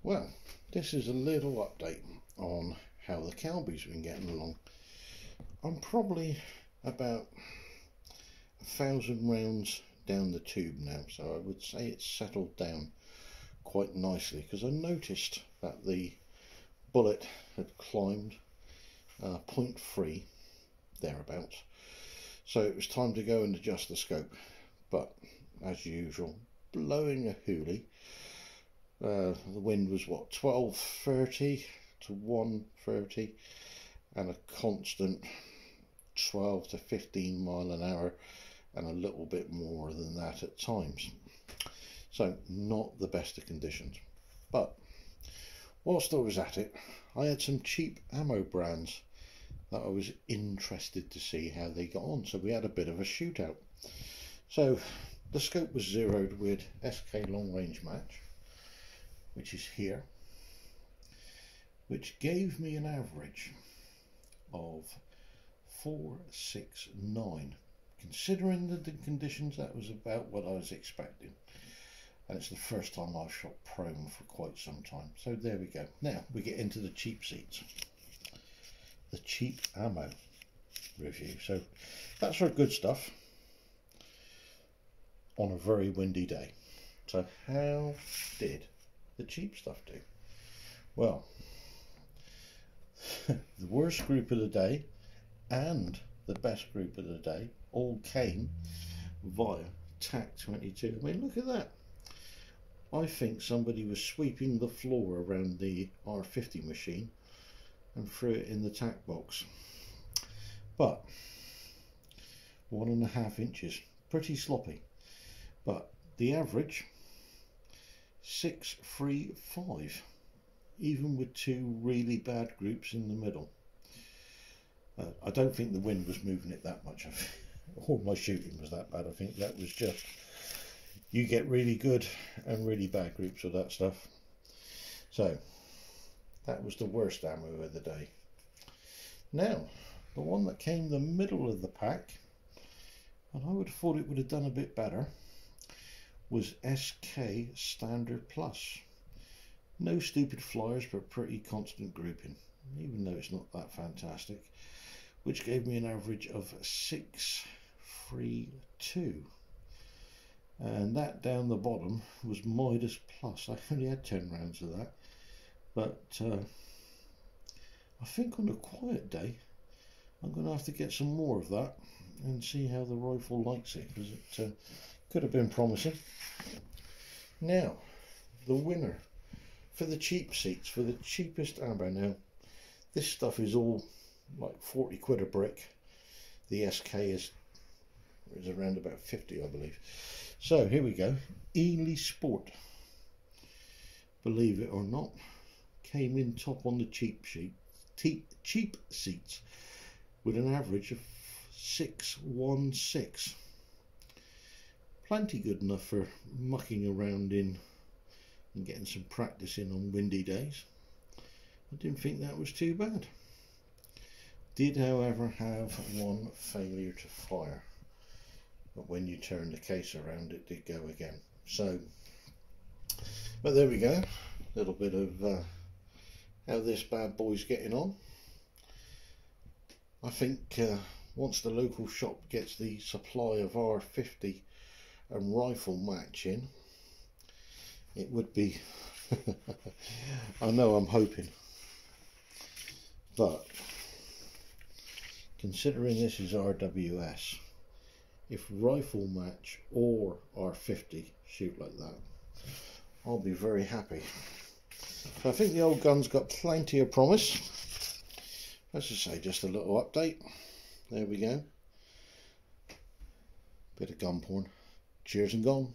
Well, this is a little update on how the Kelby's been getting along. I'm probably about 1,000 rounds down the tube now, so I would say it's settled down quite nicely, because I noticed that the bullet had climbed 0.3 thereabouts, so it was time to go and adjust the scope. But as usual, blowing a hoolie. The wind was what, 12:30 to 1:30, and a constant 12 to 15 mile an hour, and a little bit more than that at times. So not the best of conditions. But whilst I was at it, I had some cheap ammo brands that I was interested to see how they got on. So we had a bit of a shootout. So the scope was zeroed with SK long range match, which is here, which gave me an average of 469. Considering the conditions, that was about what I was expecting, and it's the first time I've shot prone for quite some time. So there we go. Now we get into the cheap seats, the cheap ammo review. So that's our good stuff on a very windy day. So how did the cheap stuff do? Well, the worst group of the day and the best group of the day all came via tac22. I mean, look at that. I think somebody was sweeping the floor around the R50 machine and threw it in the tac box. But 1.5 inches, pretty sloppy. But the average 635, even with two really bad groups in the middle. I don't think the wind was moving it that much, or my shooting was that bad. I think that was just, you get really good and really bad groups of that stuff. So that was the worst ammo of the day. Now the one that came the middle of the pack, and I would have thought it would have done a bit better, was SK Standard Plus. No stupid flyers, but pretty constant grouping, even though it's not that fantastic, which gave me an average of 632. And that down the bottom was Midas Plus. I only had 10 rounds of that, but I think on a quiet day I'm going to have to get some more of that and see how the rifle likes it, because it could have been promising. Now the winner for the cheap seats, for the cheapest ammo. Now this stuff is all like 40 quid a brick. The SK is around about 50, I believe. So here we go. Eley Sport, believe it or not, came in top on the cheap seats with an average of 616. Plenty good enough for mucking around in and getting some practice in on windy days. I didn't think that was too bad. Did, however, have one failure to fire, but when you turn the case around it did go again. So, but there we go, a little bit of how this bad boy's getting on. I think once the local shop gets the supply of R50 and rifle match in, it would be I know, I'm hoping, but considering this is RWS, if rifle match or R50 shoot like that, I'll be very happy. So I think the old gun's got plenty of promise. As I say, just a little update. There we go. Bit of gun porn. Cheers and gone.